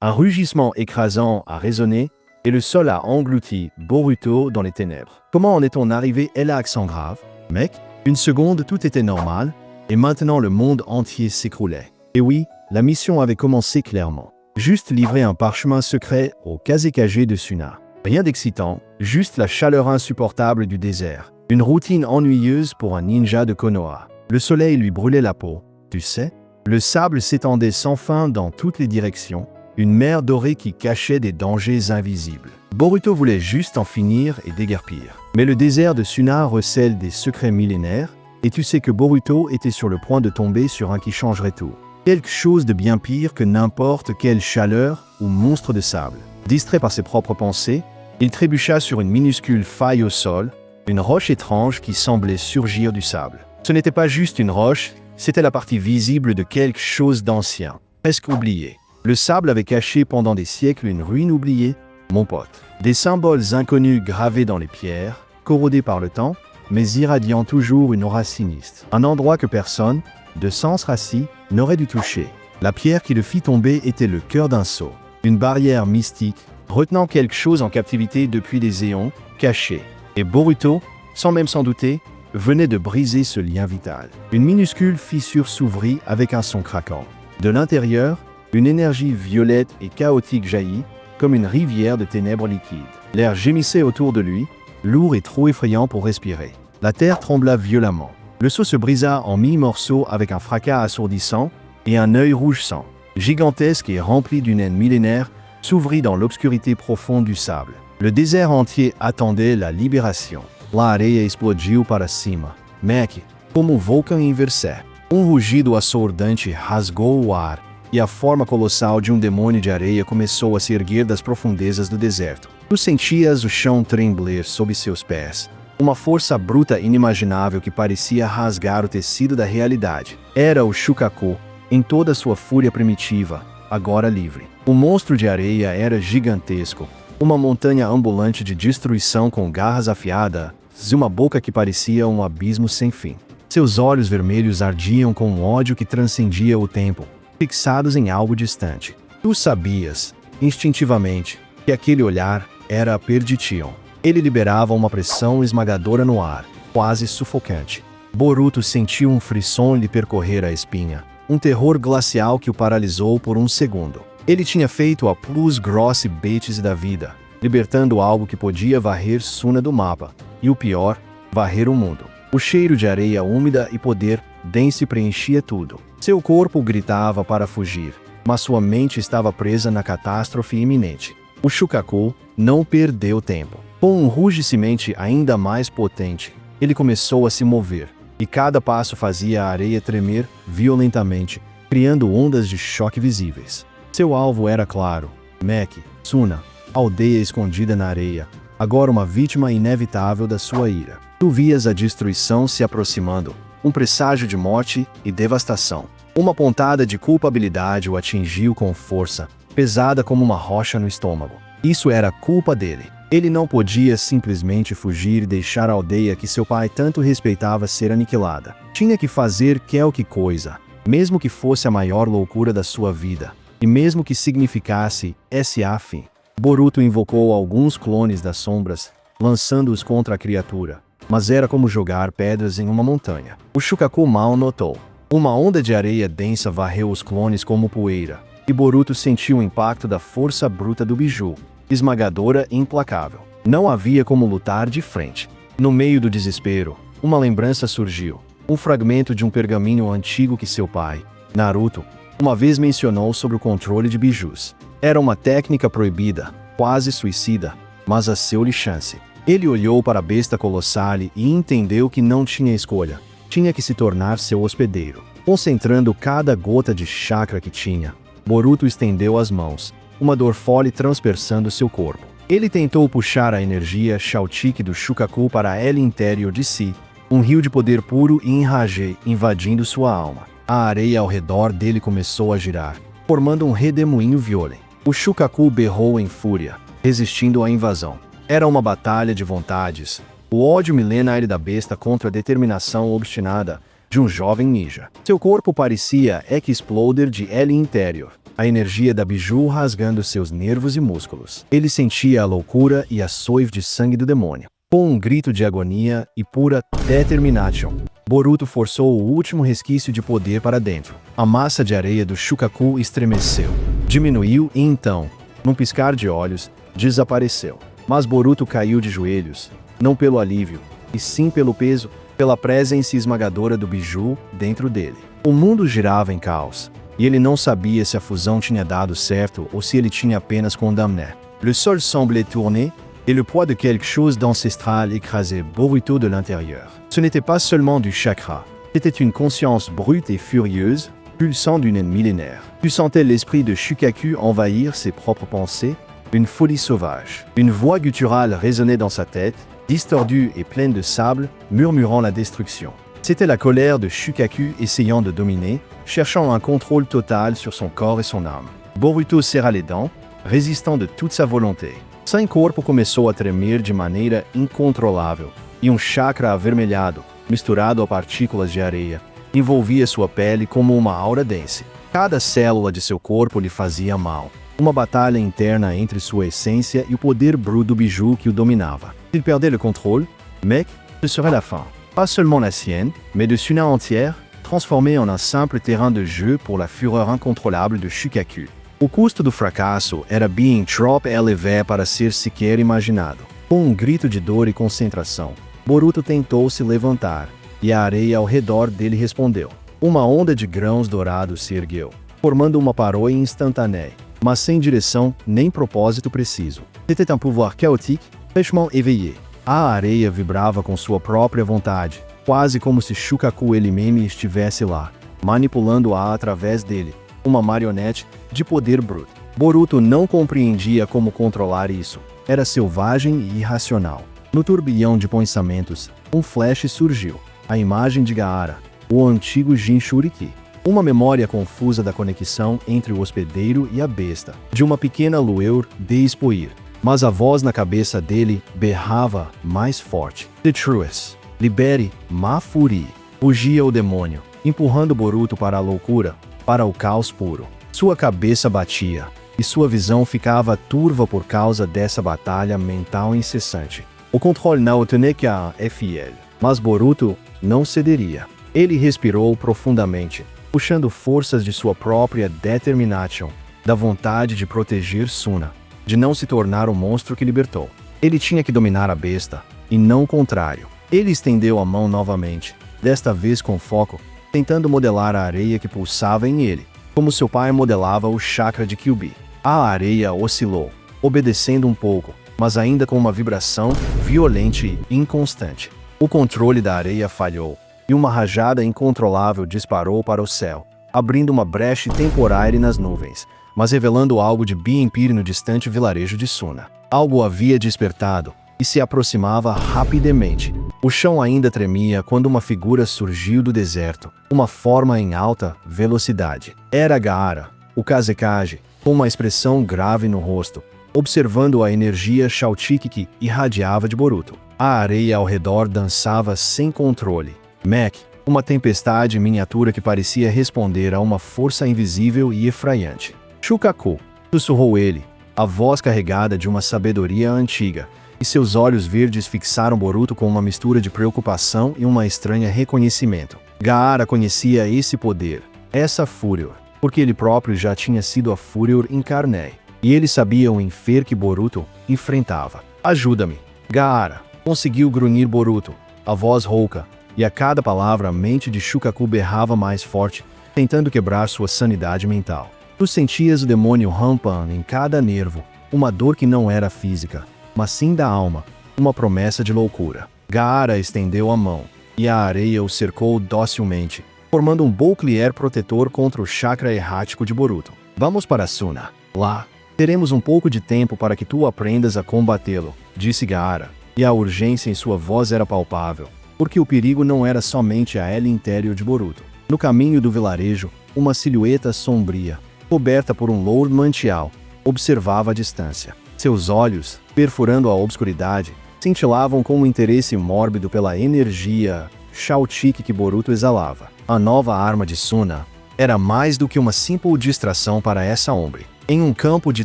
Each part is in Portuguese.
Un rugissement écrasant a résonné et le sol a englouti Boruto dans les ténèbres. Comment en est-on arrivé? Elle a accent grave. Mec, une seconde, tout était normal, et maintenant le monde entier s'écroulait. Et oui, la mission avait commencé clairement. Juste livrer un parchemin secret au Kazekage de Suna. Rien d'excitant, juste la chaleur insupportable du désert. Une routine ennuyeuse pour un ninja de Konoha. Le soleil lui brûlait la peau, tu sais. Le sable s'étendait sans fin dans toutes les directions. Une mer dorée qui cachait des dangers invisibles. Boruto voulait juste en finir et déguerpir. Mais le désert de Suna recèle des secrets millénaires, et tu sais que Boruto était sur le point de tomber sur un qui changerait tout. Quelque chose de bien pire que n'importe quelle chaleur ou monstre de sable. Distrait par ses propres pensées, il trébucha sur une minuscule faille au sol, une roche étrange qui semblait surgir du sable. Ce n'était pas juste une roche, c'était la partie visible de quelque chose d'ancien, presque oublié. Le sable avait caché pendant des siècles une ruine oubliée, mon pote. Des symboles inconnus gravés dans les pierres, corrodés par le temps, mais irradiant toujours une aura sinistre. Un endroit que personne, de sens rassis, n'aurait dû toucher. La pierre qui le fit tomber était le cœur d'un sceau. Une barrière mystique, retenant quelque chose en captivité depuis des éons, caché. Et Boruto, sans même s'en douter, venait de briser ce lien vital. Une minuscule fissure s'ouvrit avec un son craquant. De l'intérieur, une énergie violette et chaotique jaillit, comme une rivière de ténèbres liquides. L'air gémissait autour de lui, lourd et trop effrayant pour respirer. La terre trembla violemment. Le seau se brisa en mille morceaux avec un fracas assourdissant, et un œil rouge sang, gigantesque et rempli d'une haine millénaire, s'ouvrit dans l'obscurité profonde du sable. Le désert entier attendait la libération. La areia explodiu para cima. Mec, como um vulcão em Vercé. Rugido assordante rasgou o ar, e a forma colossal de demônio de areia começou a se erguer das profundezas do deserto. Tu sentias o chão tremer sob seus pés. Uma força bruta inimaginável que parecia rasgar o tecido da realidade. Era o Shukaku, em toda sua fúria primitiva, agora livre. O monstro de areia era gigantesco. Uma montanha ambulante de destruição com garras afiadas e uma boca que parecia um abismo sem fim. Seus olhos vermelhos ardiam com um ódio que transcendia o tempo, fixados em algo distante. Tu sabias, instintivamente, que aquele olhar era a Perdition. Ele liberava uma pressão esmagadora no ar, quase sufocante. Boruto sentiu um frisson lhe percorrer a espinha, um terror glacial que o paralisou por um segundo. Ele tinha feito a plus grosse bêtise da vida, libertando algo que podia varrer Suna do mapa, e o pior, varrer o mundo. O cheiro de areia úmida e poder dense preenchia tudo. Seu corpo gritava para fugir, mas sua mente estava presa na catástrofe iminente. O Shukaku não perdeu tempo. Com um rugimente ainda mais potente, ele começou a se mover, e cada passo fazia a areia tremer violentamente, criando ondas de choque visíveis. Seu alvo era claro: Mech, Suna, aldeia escondida na areia, agora uma vítima inevitável da sua ira. Tu vias a destruição se aproximando, um presságio de morte e devastação. Uma pontada de culpabilidade o atingiu com força, pesada como uma rocha no estômago. Isso era culpa dele. Ele não podia simplesmente fugir e deixar a aldeia que seu pai tanto respeitava ser aniquilada. Tinha que fazer qualquer coisa, mesmo que fosse a maior loucura da sua vida, e mesmo que significasse esse fim. Boruto invocou alguns clones das sombras, lançando-os contra a criatura, mas era como jogar pedras em uma montanha. O Shukaku mal notou. Uma onda de areia densa varreu os clones como poeira, e Boruto sentiu o impacto da força bruta do biju, esmagadora e implacável. Não havia como lutar de frente. No meio do desespero, uma lembrança surgiu. Um fragmento de um pergaminho antigo que seu pai, Naruto, uma vez mencionou sobre o controle de bijus. Era uma técnica proibida, quase suicida, mas a seu-lhe chance. Ele olhou para a besta colossal e entendeu que não tinha escolha. Tinha que se tornar seu hospedeiro. Concentrando cada gota de chakra que tinha, Boruto estendeu as mãos, uma dor fole transperçando seu corpo. Ele tentou puxar a energia Chaotique do Shukaku para ele interior de si, um rio de poder puro e enragé invadindo sua alma. A areia ao redor dele começou a girar, formando um redemoinho violento. O Shukaku berrou em fúria, resistindo à invasão. Era uma batalha de vontades. O ódio milenário da besta contra a determinação obstinada de um jovem ninja. Seu corpo parecia explodir de L interior, a energia da Biju rasgando seus nervos e músculos. Ele sentia a loucura e a soiva de sangue do demônio. Com um grito de agonia e pura determination, Boruto forçou o último resquício de poder para dentro. A massa de areia do Shukaku estremeceu, diminuiu e então, num piscar de olhos, desapareceu. Mas Boruto caiu de joelhos, não pelo alívio, e sim pelo peso, pela presença esmagadora do Biju dentro dele. O mundo girava em caos, e ele não sabia se a fusão tinha dado certo ou se ele tinha apenas condamné. Le sol semblait tourner, et le poids de quelque chose d'ancestral écrasait Boruto de l'intérieur. Ce n'était pas seulement du chakra, c'était une conscience brute et furieuse, pulsant d'une haine millénaire. Tu sentais l'esprit de Shukaku envahir ses propres pensées, une folie sauvage. Une voix gutturale résonnait dans sa tête, distordue et pleine de sable, murmurant la destruction. C'était la colère de Shukaku essayant de dominer, cherchant un contrôle total sur son corps et son âme. Boruto serra les dents, résistant de toute sa volonté. Seu corpo começou a tremer de maneira incontrolável, e um chakra avermelhado, misturado a partículas de areia, envolvia sua pele como uma aura densa. Cada célula de seu corpo lhe fazia mal. Uma batalha interna entre sua essência e o poder bruto do Biju que o dominava. S'il perdait le contrôle, mec, ce serait la fin. Pas seulement la sienne, mais de Suna entière, transformée en un simple terrain de jeu pour la fureur incontrôlable de Shukaku. O custo do fracasso era bem trop élevé para ser sequer imaginado. Com um grito de dor e concentração, Boruto tentou se levantar, e a areia ao redor dele respondeu. Uma onda de grãos dourados se ergueu, formando uma paródia instantânea, mas sem direção nem propósito preciso. C'était un pouvoir chaotique, fraîchement éveillé. A areia vibrava com sua própria vontade, quase como se Shukaku ele mesmo estivesse lá, manipulando-a através dele. Uma marionete de poder bruto. Boruto não compreendia como controlar isso. Era selvagem e irracional. No turbilhão de pensamentos, um flash surgiu. A imagem de Gaara, o antigo Jinchuriki. Uma memória confusa da conexão entre o hospedeiro e a besta. De uma pequena lueur de expoir. Mas a voz na cabeça dele berrava mais forte. The truth. Libere Mafuri. Fugia o demônio, empurrando Boruto para a loucura, para o caos puro. Sua cabeça batia, e sua visão ficava turva por causa dessa batalha mental incessante. O controle não tenait qu'à FL, mas Boruto não cederia. Ele respirou profundamente, puxando forças de sua própria determination, da vontade de proteger Suna, de não se tornar o monstro que libertou. Ele tinha que dominar a besta, e não o contrário. Ele estendeu a mão novamente, desta vez com foco, tentando modelar a areia que pulsava em ele, como seu pai modelava o chakra de Kyuubi. A areia oscilou, obedecendo um pouco, mas ainda com uma vibração violenta e inconstante. O controle da areia falhou, e uma rajada incontrolável disparou para o céu, abrindo uma brecha temporária nas nuvens, mas revelando algo de Bienpir no distante vilarejo de Suna. Algo havia despertado, e se aproximava rapidamente. O chão ainda tremia quando uma figura surgiu do deserto, uma forma em alta velocidade. Era Gaara, o Kazekage, com uma expressão grave no rosto, observando a energia Shauchiki que irradiava de Boruto. A areia ao redor dançava sem controle. Mac, uma tempestade miniatura que parecia responder a uma força invisível e efraiante. Shukaku, sussurrou ele, a voz carregada de uma sabedoria antiga, e seus olhos verdes fixaram Boruto com uma mistura de preocupação e uma estranha reconhecimento. Gaara conhecia esse poder, essa fúria, porque ele próprio já tinha sido a Fúrior em carne, e ele sabia o infer que Boruto enfrentava. Ajuda-me, Gaara, conseguiu grunhir Boruto, a voz rouca, e a cada palavra a mente de Shukaku berrava mais forte, tentando quebrar sua sanidade mental. Tu sentias o demônio rampando em cada nervo, uma dor que não era física, mas sim da alma, uma promessa de loucura. Gaara estendeu a mão, e a areia o cercou docilmente, formando um bouclier protetor contra o chakra errático de Boruto. Vamos para Suna. Lá, teremos um pouco de tempo para que tu aprendas a combatê-lo, disse Gaara, e a urgência em sua voz era palpável, porque o perigo não era somente a L interior de Boruto. No caminho do vilarejo, uma silhueta sombria, coberta por um louro mantial, observava a distância. Seus olhos, perfurando a obscuridade, cintilavam com um interesse mórbido pela energia Shao-Chiki que Boruto exalava. A nova arma de Suna era mais do que uma simples distração para essa homem. Em um campo de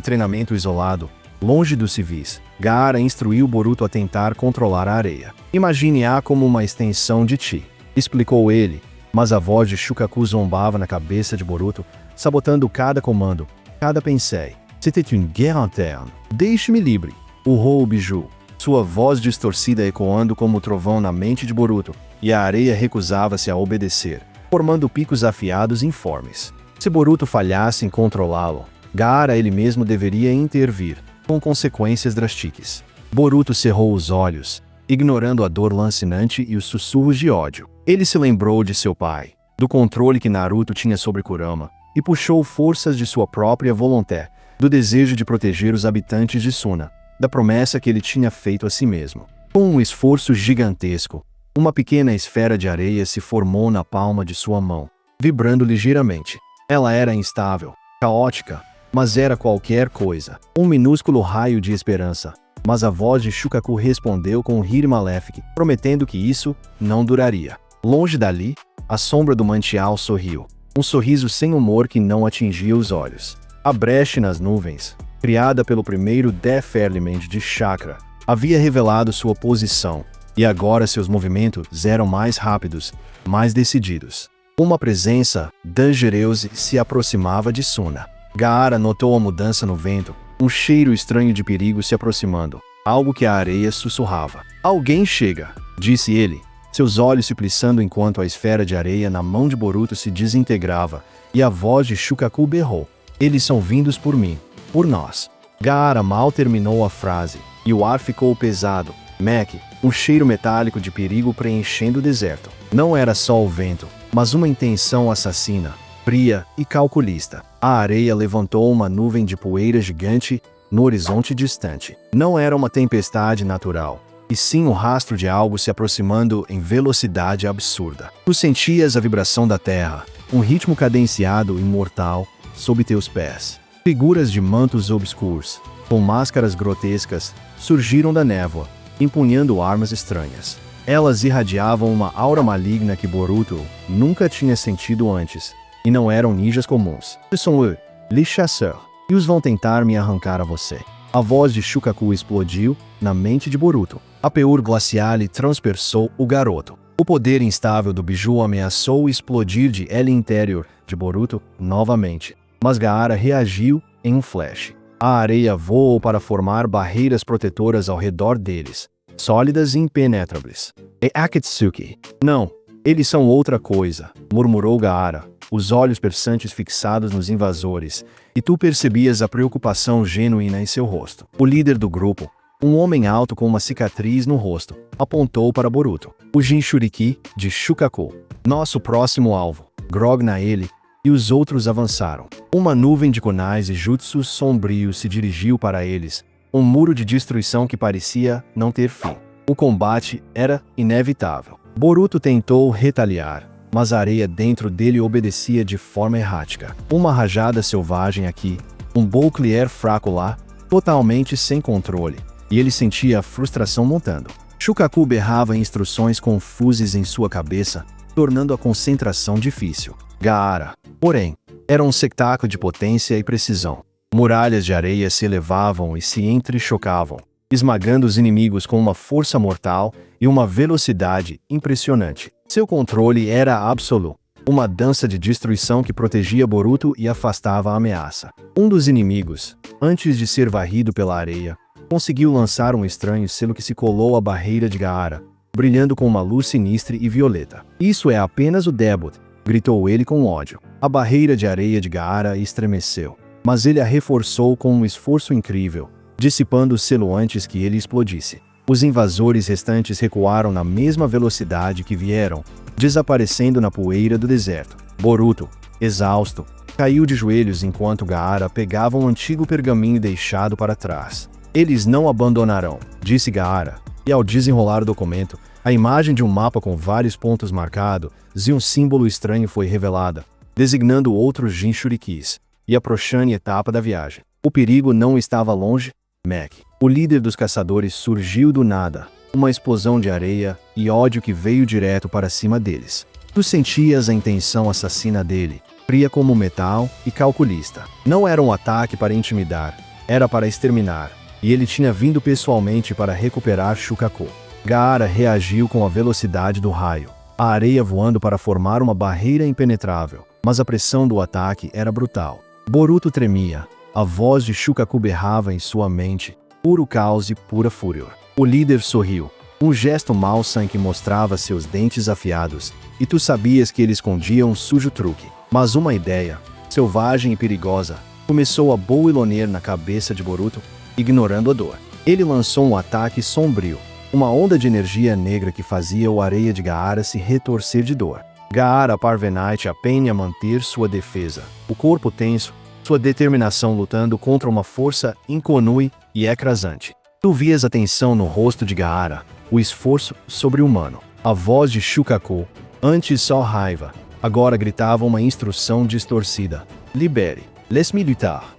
treinamento isolado, longe dos civis, Gaara instruiu Boruto a tentar controlar a areia. Imagine-a como uma extensão de ti, explicou ele, mas a voz de Shukaku zombava na cabeça de Boruto, sabotando cada comando, cada pensée. C'était une guerre interne. Deixe-me livre, urrou o Biju, sua voz distorcida ecoando como o trovão na mente de Boruto, e a areia recusava-se a obedecer, formando picos afiados informes. Se Boruto falhasse em controlá-lo, Gaara ele mesmo deveria intervir, com consequências drásticas. Boruto cerrou os olhos, ignorando a dor lancinante e os sussurros de ódio. Ele se lembrou de seu pai, do controle que Naruto tinha sobre Kurama, e puxou forças de sua própria vontade, do desejo de proteger os habitantes de Suna, da promessa que ele tinha feito a si mesmo. Com um esforço gigantesco, uma pequena esfera de areia se formou na palma de sua mão, vibrando ligeiramente. Ela era instável, caótica, mas era qualquer coisa. Um minúsculo raio de esperança. Mas a voz de Shukaku respondeu com um rir maléfico, prometendo que isso não duraria. Longe dali, a sombra do mantial sorriu. Um sorriso sem humor que não atingia os olhos. A brecha nas nuvens, criada pelo primeiro Death Element de Chakra, havia revelado sua posição, e agora seus movimentos eram mais rápidos, mais decididos. Uma presença dangerosa se aproximava de Suna. Gaara notou a mudança no vento, um cheiro estranho de perigo se aproximando, algo que a areia sussurrava. Alguém chega, disse ele, seus olhos se plissando enquanto a esfera de areia na mão de Boruto se desintegrava, e a voz de Shukaku berrou. Eles são vindos por mim, por nós. Gaara mal terminou a frase, e o ar ficou pesado. Mac, um cheiro metálico de perigo preenchendo o deserto. Não era só o vento, mas uma intenção assassina, fria e calculista. A areia levantou uma nuvem de poeira gigante no horizonte distante. Não era uma tempestade natural, e sim um rastro de algo se aproximando em velocidade absurda. Tu sentias a vibração da terra, um ritmo cadenciado e mortal, sob teus pés. Figuras de mantos obscuros, com máscaras grotescas, surgiram da névoa, empunhando armas estranhas. Elas irradiavam uma aura maligna que Boruto nunca tinha sentido antes, e não eram ninjas comuns. São les chasseurs, e os vão tentar me arrancar a você. A voz de Shukaku explodiu na mente de Boruto. A peur glacial transperçou o garoto. O poder instável do Biju ameaçou explodir de ele interior de Boruto novamente. Mas Gaara reagiu em um flash. A areia voou para formar barreiras protetoras ao redor deles, sólidas e impenetráveis. E Akatsuki. Não, eles são outra coisa, murmurou Gaara, os olhos perçantes fixados nos invasores, e tu percebias a preocupação genuína em seu rosto. O líder do grupo, um homem alto com uma cicatriz no rosto, apontou para Boruto. O Jinchuriki de Shukaku. Nosso próximo alvo. Grogna ele, e os outros avançaram. Uma nuvem de kunais e jutsus sombrios se dirigiu para eles, um muro de destruição que parecia não ter fim. O combate era inevitável. Boruto tentou retaliar, mas a areia dentro dele obedecia de forma errática. Uma rajada selvagem aqui, um bouclier fraco lá, totalmente sem controle, e ele sentia a frustração montando. Shukaku berrava instruções confusas em sua cabeça, tornando a concentração difícil. Gaara, porém, era um sectáculo de potência e precisão. Muralhas de areia se elevavam e se entrechocavam, esmagando os inimigos com uma força mortal e uma velocidade impressionante. Seu controle era absoluto, uma dança de destruição que protegia Boruto e afastava a ameaça. Um dos inimigos, antes de ser varrido pela areia, conseguiu lançar um estranho selo que se colou à barreira de Gaara, brilhando com uma luz sinistra e violeta. Isso é apenas o debut, gritou ele com ódio. A barreira de areia de Gaara estremeceu, mas ele a reforçou com um esforço incrível, dissipando o selo antes que ele explodisse. Os invasores restantes recuaram na mesma velocidade que vieram, desaparecendo na poeira do deserto. Boruto, exausto, caiu de joelhos enquanto Gaara pegava um antigo pergaminho deixado para trás. Eles não abandonarão, disse Gaara, e ao desenrolar o documento, a imagem de um mapa com vários pontos marcados e um símbolo estranho foi revelada, designando outros Jinchurikis, e a próxima etapa da viagem. O perigo não estava longe. Mac, o líder dos caçadores, surgiu do nada, uma explosão de areia e ódio que veio direto para cima deles. Tu sentias a intenção assassina dele, fria como metal e calculista. Não era um ataque para intimidar, era para exterminar, e ele tinha vindo pessoalmente para recuperar Shukaku. Gaara reagiu com a velocidade do raio, a areia voando para formar uma barreira impenetrável, mas a pressão do ataque era brutal. Boruto tremia, a voz de Shukaku berrava em sua mente, puro caos e pura fúria. O líder sorriu, um gesto malsã que mostrava seus dentes afiados, e tu sabias que ele escondia um sujo truque. Mas uma ideia, selvagem e perigosa, começou a boiloner na cabeça de Boruto, ignorando a dor. Ele lançou um ataque sombrio, uma onda de energia negra que fazia o areia de Gaara se retorcer de dor. Gaara Parvenite apenas a manter sua defesa, o corpo tenso, sua determinação lutando contra uma força inconue e ecrasante. Tu vias a tensão no rosto de Gaara, o esforço sobre-humano. A voz de Shukaku, antes só raiva, agora gritava uma instrução distorcida. Libere, les militar.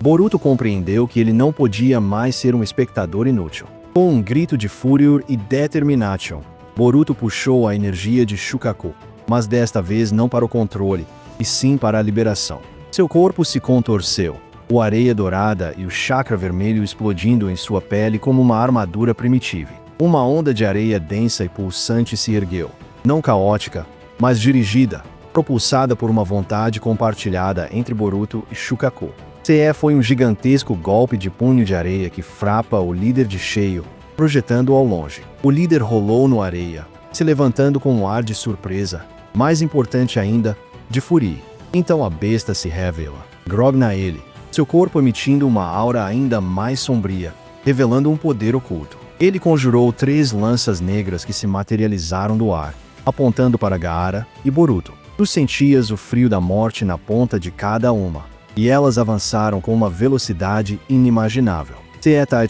Boruto compreendeu que ele não podia mais ser um espectador inútil. Com um grito de fúria e determinação, Boruto puxou a energia de Shukaku, mas desta vez não para o controle, e sim para a liberação. Seu corpo se contorceu, o areia dourada e o chakra vermelho explodindo em sua pele como uma armadura primitiva. Uma onda de areia densa e pulsante se ergueu, não caótica, mas dirigida, propulsada por uma vontade compartilhada entre Boruto e Shukaku. Foi um gigantesco golpe de punho de areia que frapa o líder de cheio, projetando-o ao longe. O líder rolou no areia, se levantando com um ar de surpresa, mais importante ainda, de fúria. Então a besta se revela, grogna ele, seu corpo emitindo uma aura ainda mais sombria, revelando um poder oculto. Ele conjurou 3 lanças negras que se materializaram do ar, apontando para Gaara e Boruto. Tu sentias o frio da morte na ponta de cada uma, e elas avançaram com uma velocidade inimaginável.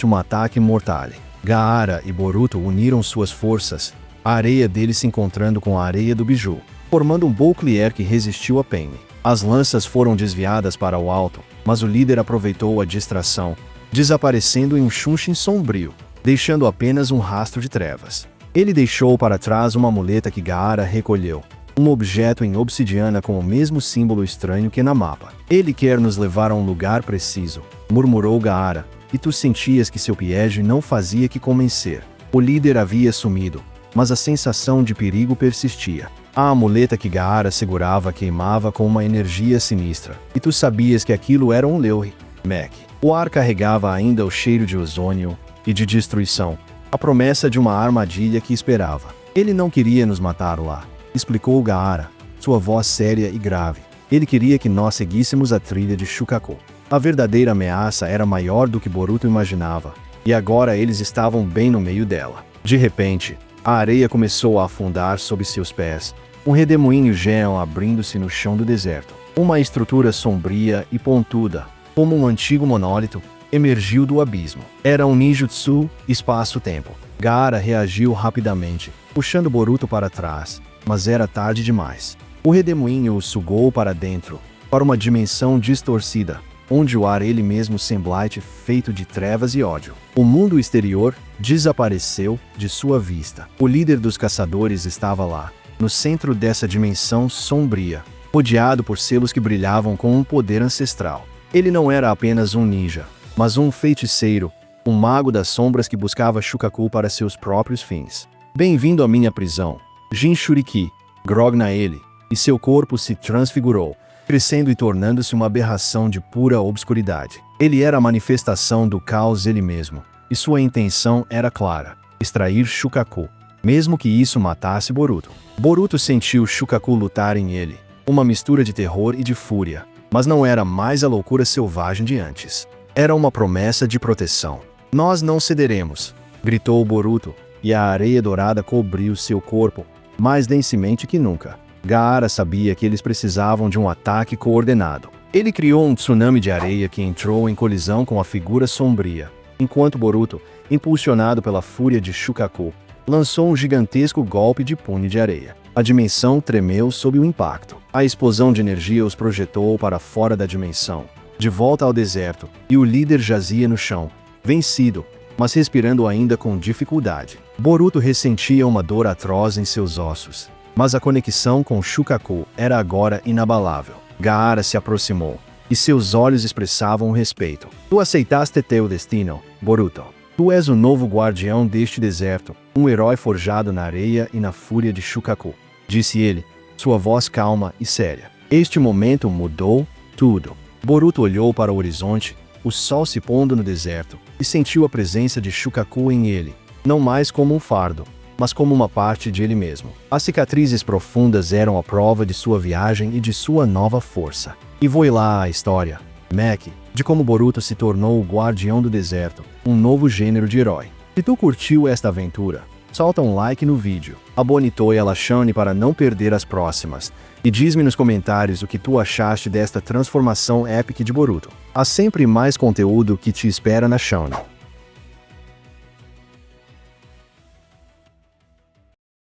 Um ataque mortal. Gaara e Boruto uniram suas forças, a areia deles se encontrando com a areia do biju, formando um bouclier que resistiu a Pain. As lanças foram desviadas para o alto, mas o líder aproveitou a distração, desaparecendo em um Shunshin sombrio, deixando apenas um rastro de trevas. Ele deixou para trás uma muleta que Gaara recolheu, um objeto em obsidiana com o mesmo símbolo estranho que na mapa. Ele quer nos levar a um lugar preciso, murmurou Gaara, e tu sentias que seu piege não fazia que convencer. O líder havia sumido, mas a sensação de perigo persistia. A amuleta que Gaara segurava queimava com uma energia sinistra, e tu sabias que aquilo era um Leuhi Mech. O ar carregava ainda o cheiro de ozônio e de destruição, a promessa de uma armadilha que esperava. Ele não queria nos matar lá, explicou Gaara, sua voz séria e grave. Ele queria que nós seguíssemos a trilha de Shukaku. A verdadeira ameaça era maior do que Boruto imaginava, e agora eles estavam bem no meio dela. De repente, a areia começou a afundar sob seus pés, um redemoinho Geon abrindo-se no chão do deserto. Uma estrutura sombria e pontuda, como um antigo monólito, emergiu do abismo. Era um ninjutsu, espaço-tempo. Gaara reagiu rapidamente, puxando Boruto para trás, mas era tarde demais. O redemoinho o sugou para dentro, para uma dimensão distorcida, onde o ar ele mesmo semblante feito de trevas e ódio. O mundo exterior desapareceu de sua vista. O líder dos caçadores estava lá, no centro dessa dimensão sombria, rodeado por selos que brilhavam com um poder ancestral. Ele não era apenas um ninja, mas um feiticeiro, um mago das sombras que buscava Shukaku para seus próprios fins. Bem-vindo à minha prisão, Jinchuriki, grogna ele, e seu corpo se transfigurou, crescendo e tornando-se uma aberração de pura obscuridade. Ele era a manifestação do caos ele mesmo, e sua intenção era clara: extrair Shukaku, mesmo que isso matasse Boruto. Boruto sentiu Shukaku lutar em ele, uma mistura de terror e de fúria, mas não era mais a loucura selvagem de antes. Era uma promessa de proteção. Nós não cederemos, gritou Boruto, e a areia dourada cobriu seu corpo, mais densamente que nunca. Gaara sabia que eles precisavam de um ataque coordenado. Ele criou um tsunami de areia que entrou em colisão com a figura sombria, enquanto Boruto, impulsionado pela fúria de Shukaku, lançou um gigantesco golpe de punho de areia. A dimensão tremeu sob o impacto. A explosão de energia os projetou para fora da dimensão, de volta ao deserto, e o líder jazia no chão, vencido, mas respirando ainda com dificuldade. Boruto ressentia uma dor atroz em seus ossos, mas a conexão com Shukaku era agora inabalável. Gaara se aproximou, e seus olhos expressavam respeito. Tu aceitaste teu destino, Boruto. Tu és o novo guardião deste deserto, um herói forjado na areia e na fúria de Shukaku, disse ele, sua voz calma e séria. Este momento mudou tudo. Boruto olhou para o horizonte, o sol se pondo no deserto, e sentiu a presença de Shukaku em ele, não mais como um fardo, mas como uma parte de ele mesmo. As cicatrizes profundas eram a prova de sua viagem e de sua nova força. E foi lá a história, Mac, de como Boruto se tornou o guardião do deserto, um novo gênero de herói. Se tu curtiu esta aventura, solta um like no vídeo, abone Toei Alashane para não perder as próximas, e diz-me nos comentários o que tu achaste desta transformação épica de Boruto. Há sempre mais conteúdo que te espera na Shonen.